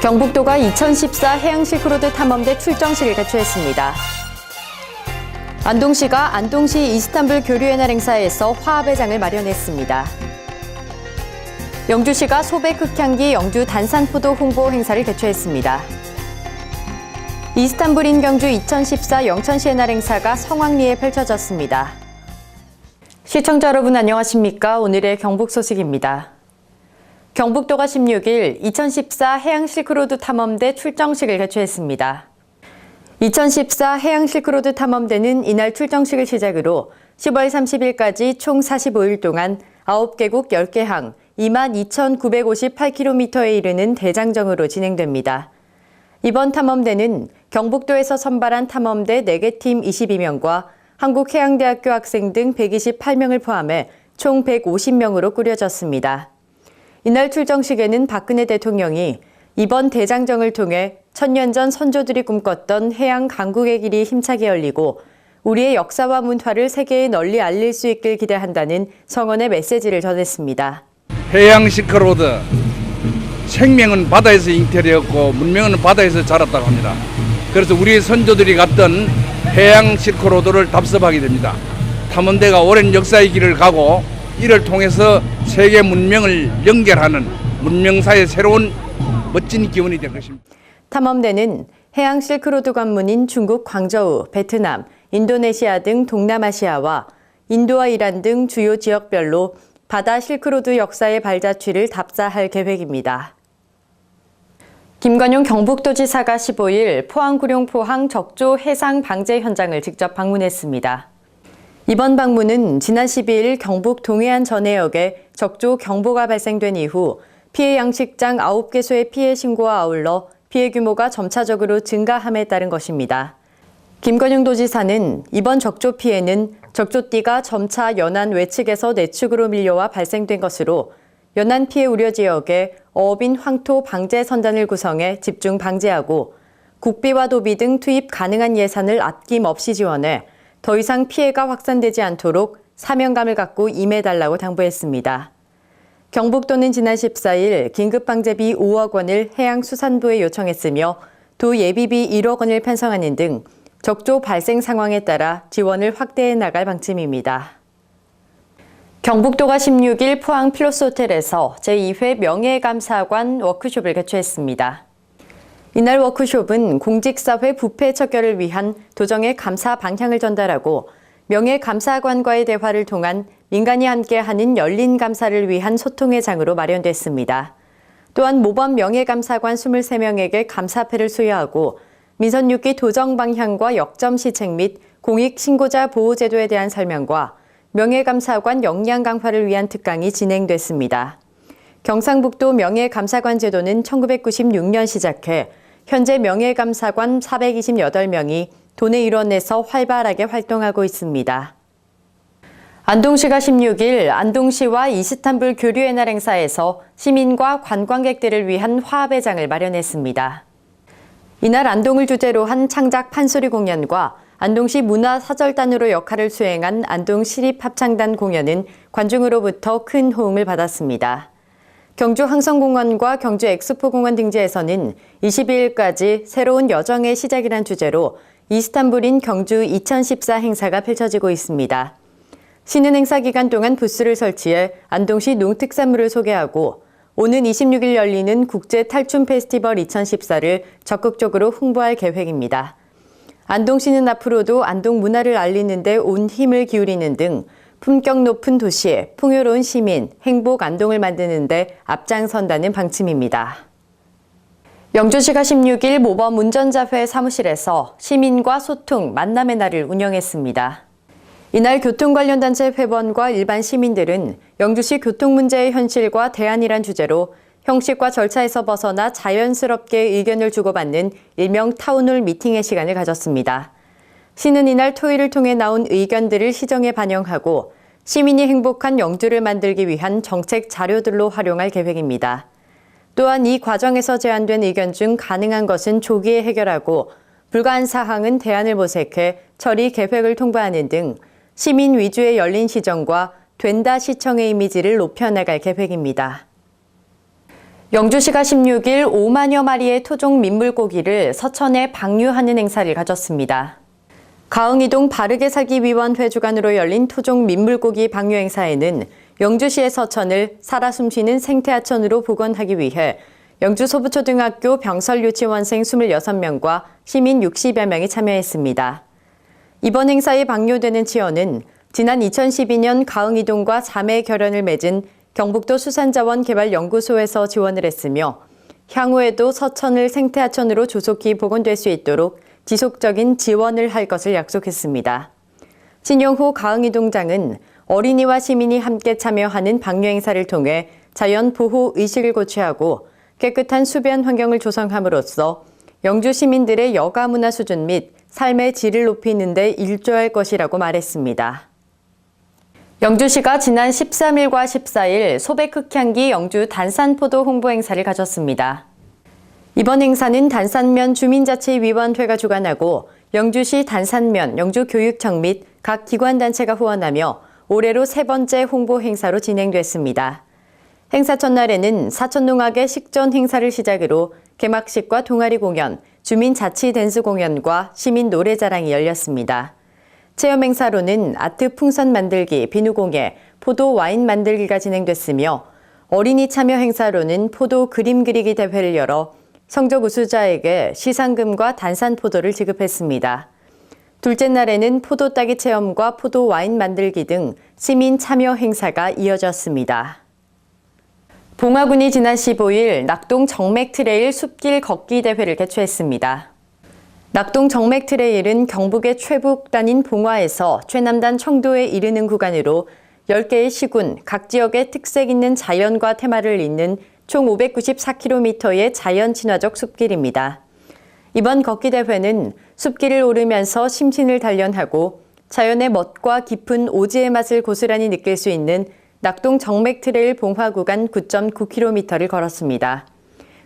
경북도가 2014 해양 실크로드 탐험대 출정식을 개최했습니다. 안동시가 안동시 이스탄불 교류의 날 행사에서 화합의 장을 마련했습니다. 영주시가 소백 흑향기 영주 단산포도 홍보 행사를 개최했습니다. 이스탄불인 경주 2014 영천시의 날 행사가 성황리에 펼쳐졌습니다. 시청자 여러분 안녕하십니까? 오늘의 경북 소식입니다. 경북도가 16일 2014 해양 실크로드 탐험대 출정식을 개최했습니다. 2014 해양 실크로드 탐험대는 이날 출정식을 시작으로 10월 30일까지 총 45일 동안 9개국 10개 항 22,958km에 이르는 대장정으로 진행됩니다. 이번 탐험대는 경북도에서 선발한 탐험대 4개 팀 22명과 한국해양대학교 학생 등 128명을 포함해 총 150명으로 꾸려졌습니다. 이날 출정식에는 박근혜 대통령이 이번 대장정을 통해 천년 전 선조들이 꿈꿨던 해양 강국의 길이 힘차게 열리고 우리의 역사와 문화를 세계에 널리 알릴 수 있길 기대한다는 성원의 메시지를 전했습니다. 해양 실크로드, 생명은 바다에서 잉태되었고 문명은 바다에서 자랐다고 합니다. 그래서 우리 선조들이 갔던 해양 실크로드를 답습하게 됩니다. 탐험대가 오랜 역사의 길을 가고 이를 통해서 세계 문명을 연결하는 문명사의 새로운 멋진 기원이 될 것입니다. 탐험대는 해양 실크로드 관문인 중국 광저우, 베트남, 인도네시아 등 동남아시아와 인도와 이란 등 주요 지역별로 바다 실크로드 역사의 발자취를 답사할 계획입니다. 김관용 경북도지사가 15일 포항구룡 포항 적조 해상 방제 현장을 직접 방문했습니다. 이번 방문은 지난 12일 경북 동해안 전해역에 적조 경보가 발생된 이후 피해 양식장 9개소의 피해 신고와 아울러 피해 규모가 점차적으로 증가함에 따른 것입니다. 김건영 도지사는 이번 적조 피해는 적조띠가 점차 연안 외측에서 내측으로 밀려와 발생된 것으로 연안 피해 우려 지역에 어업인 황토 방제 선단을 구성해 집중 방제하고 국비와 도비 등 투입 가능한 예산을 아낌없이 지원해 더 이상 피해가 확산되지 않도록 사명감을 갖고 임해달라고 당부했습니다. 경북도는 지난 14일 긴급방제비 5억 원을 해양수산부에 요청했으며 도 예비비 1억 원을 편성하는 등 적조 발생 상황에 따라 지원을 확대해 나갈 방침입니다. 경북도가 16일 포항 필로스호텔에서 제2회 명예감사관 워크숍을 개최했습니다. 이날 워크숍은 공직사회 부패 척결을 위한 도정의 감사 방향을 전달하고 명예감사관과의 대화를 통한 민간이 함께하는 열린 감사를 위한 소통의 장으로 마련됐습니다. 또한 모범 명예감사관 23명에게 감사패를 수여하고 민선 6기 도정 방향과 역점 시책 및 공익신고자 보호제도에 대한 설명과 명예감사관 역량 강화를 위한 특강이 진행됐습니다. 경상북도 명예감사관 제도는 1996년 시작해 현재 명예감사관 428명이 도내 일원에서 활발하게 활동하고 있습니다. 안동시가 16일 안동시와 이스탄불 교류의 날 행사에서 시민과 관광객들을 위한 화합의 장을 마련했습니다. 이날 안동을 주제로 한 창작 판소리 공연과 안동시 문화사절단으로 역할을 수행한 안동시립합창단 공연은 관중으로부터 큰 호응을 받았습니다. 경주 항성공원과 경주 엑스포공원 등지에서는 22일까지 새로운 여정의 시작이란 주제로 이스탄불인 경주 2014 행사가 펼쳐지고 있습니다. 시는 행사 기간 동안 부스를 설치해 안동시 농특산물을 소개하고 오는 26일 열리는 국제 탈춤 페스티벌 2014를 적극적으로 홍보할 계획입니다. 안동시는 앞으로도 안동 문화를 알리는 데 온 힘을 기울이는 등 품격 높은 도시에 풍요로운 시민, 행복 안동을 만드는 데 앞장선다는 방침입니다. 영주시가 16일 모범 운전자회 사무실에서 시민과 소통, 만남의 날을 운영했습니다. 이날 교통 관련 단체 회원과 일반 시민들은 영주시 교통 문제의 현실과 대안이란 주제로 형식과 절차에서 벗어나 자연스럽게 의견을 주고받는 일명 타운홀 미팅의 시간을 가졌습니다. 시는 이날 토의를 통해 나온 의견들을 시정에 반영하고 시민이 행복한 영주를 만들기 위한 정책 자료들로 활용할 계획입니다. 또한 이 과정에서 제안된 의견 중 가능한 것은 조기에 해결하고 불가한 사항은 대안을 모색해 처리 계획을 통보하는 등 시민 위주의 열린 시정과 된다 시청의 이미지를 높여나갈 계획입니다. 영주시가 16일 5만여 마리의 토종 민물고기를 서천에 방류하는 행사를 가졌습니다. 가흥이동 바르게 살기 위원회 주관으로 열린 토종 민물고기 방류 행사에는 영주시의 서천을 살아 숨쉬는 생태하천으로 복원하기 위해 영주소부초등학교 병설 유치원생 26명과 시민 60여 명이 참여했습니다. 이번 행사에 방류되는 치어는 지난 2012년 가흥이동과 자매 결연을 맺은 경북도 수산자원개발연구소에서 지원을 했으며 향후에도 서천을 생태하천으로 조속히 복원될 수 있도록 지속적인 지원을 할 것을 약속했습니다. 신용호 가흥이동장은 어린이와 시민이 함께 참여하는 방류 행사를 통해 자연 보호 의식을 고취하고 깨끗한 수변 환경을 조성함으로써 영주 시민들의 여가 문화 수준 및 삶의 질을 높이는 데 일조할 것이라고 말했습니다. 영주시가 지난 13일과 14일 소백 흑향기 영주 단산포도 홍보 행사를 가졌습니다. 이번 행사는 단산면 주민자치위원회가 주관하고 영주시 단산면 영주교육청 및 각 기관단체가 후원하며 올해로 3번째 홍보 행사로 진행됐습니다. 행사 첫날에는 사천농악의 식전 행사를 시작으로 개막식과 동아리 공연, 주민자치 댄스 공연과 시민 노래자랑이 열렸습니다. 체험 행사로는 아트 풍선 만들기, 비누공예, 포도 와인 만들기가 진행됐으며 어린이 참여 행사로는 포도 그림 그리기 대회를 열어 성적 우수자에게 시상금과 단산포도를 지급했습니다. 둘째 날에는 포도 따기 체험과 포도 와인 만들기 등 시민 참여 행사가 이어졌습니다. 봉화군이 지난 15일 낙동 정맥 트레일 숲길 걷기 대회를 개최했습니다. 낙동 정맥 트레일은 경북의 최북단인 봉화에서 최남단 청도에 이르는 구간으로 10개의 시군, 각 지역의 특색 있는 자연과 테마를 잇는 총 594km의 자연 친화적 숲길입니다. 이번 걷기 대회는 숲길을 오르면서 심신을 단련하고 자연의 멋과 깊은 오지의 맛을 고스란히 느낄 수 있는 낙동 정맥 트레일 봉화 구간 9.9km를 걸었습니다.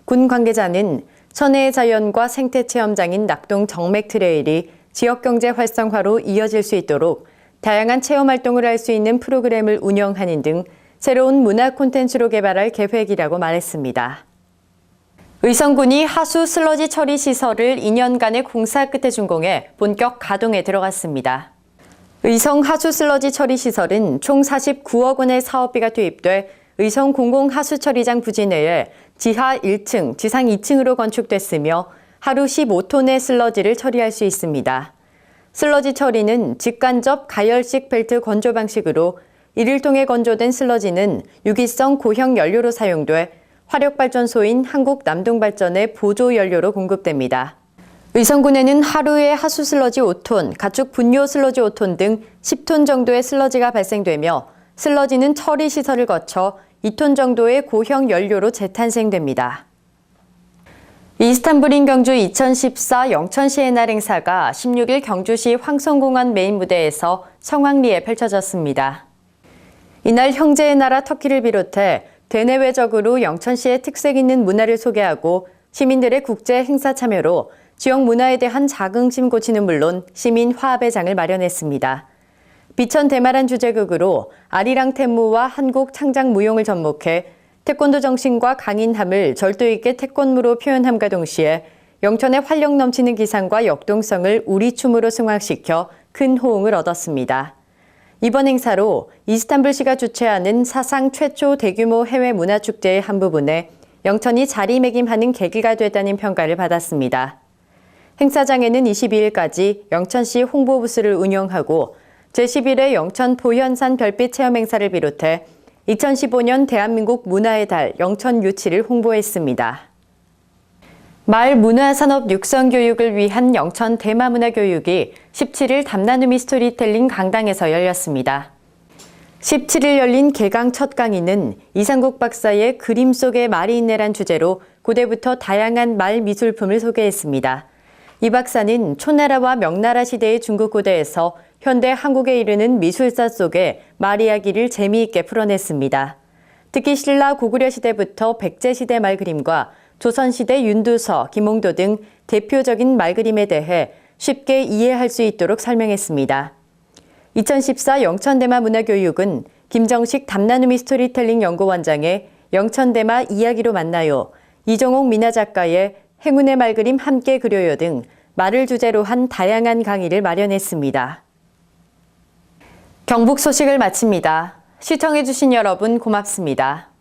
군 관계자는 천혜의 자연과 생태 체험장인 낙동 정맥 트레일이 지역 경제 활성화로 이어질 수 있도록 다양한 체험 활동을 할 수 있는 프로그램을 운영하는 등 새로운 문화 콘텐츠로 개발할 계획이라고 말했습니다. 의성군이 하수 슬러지 처리 시설을 2년간의 공사 끝에 준공해 본격 가동에 들어갔습니다. 의성 하수 슬러지 처리 시설은 총 49억 원의 사업비가 투입돼 의성 공공하수처리장 부지 내에 지하 1층, 지상 2층으로 건축됐으며 하루 15톤의 슬러지를 처리할 수 있습니다. 슬러지 처리는 직간접 가열식 벨트 건조 방식으로 1일통에 건조된 슬러지는 유기성 고형 연료로 사용돼 화력발전소인 한국남동발전의 보조 연료로 공급됩니다. 의성군에는 하루에 하수 슬러지 5톤, 가축 분뇨 슬러지 5톤 등 10톤 정도의 슬러지가 발생되며 슬러지는 처리 시설을 거쳐 2톤 정도의 고형 연료로 재탄생됩니다. 이스탄불인 경주 2014 영천시의 날 행사가 16일 경주시 황성공원 메인 무대에서 성황리에 펼쳐졌습니다. 이날 형제의 나라 터키를 비롯해 대내외적으로 영천시의 특색 있는 문화를 소개하고 시민들의 국제 행사 참여로 지역 문화에 대한 자긍심 고치는 물론 시민 화합의 장을 마련했습니다. 비천 대마란 주제극으로 아리랑 태무와 한국 창작 무용을 접목해 태권도 정신과 강인함을 절도 있게 태권무로 표현함과 동시에 영천의 활력 넘치는 기상과 역동성을 우리춤으로 승화시켜 큰 호응을 얻었습니다. 이번 행사로 이스탄불시가 주최하는 사상 최초 대규모 해외 문화축제의 한 부분에 영천이 자리매김하는 계기가 됐다는 평가를 받았습니다. 행사장에는 22일까지 영천시 홍보부스를 운영하고 제11회 영천 보현산 별빛 체험 행사를 비롯해 2015년 대한민국 문화의 달 영천 유치를 홍보했습니다. 마을 문화산업 육성 교육을 위한 영천 대마문화교육이 17일 담나누미 스토리텔링 강당에서 열렸습니다. 17일 열린 개강 첫 강의는 이상국 박사의 그림 속에 말이 있네란 주제로 고대부터 다양한 말 미술품을 소개했습니다. 이 박사는 초나라와 명나라 시대의 중국 고대에서 현대 한국에 이르는 미술사 속에 말 이야기를 재미있게 풀어냈습니다. 특히 신라 고구려 시대부터 백제 시대 말 그림과 조선시대 윤두서, 김홍도 등 대표적인 말 그림에 대해 쉽게 이해할 수 있도록 설명했습니다. 2014 영천대마 문화교육은 김정식 담나누미 스토리텔링 연구원장의 영천대마 이야기로 만나요, 이정옥 미나 작가의 행운의 말그림 함께 그려요 등 말을 주제로 한 다양한 강의를 마련했습니다. 경북 소식을 마칩니다. 시청해주신 여러분 고맙습니다.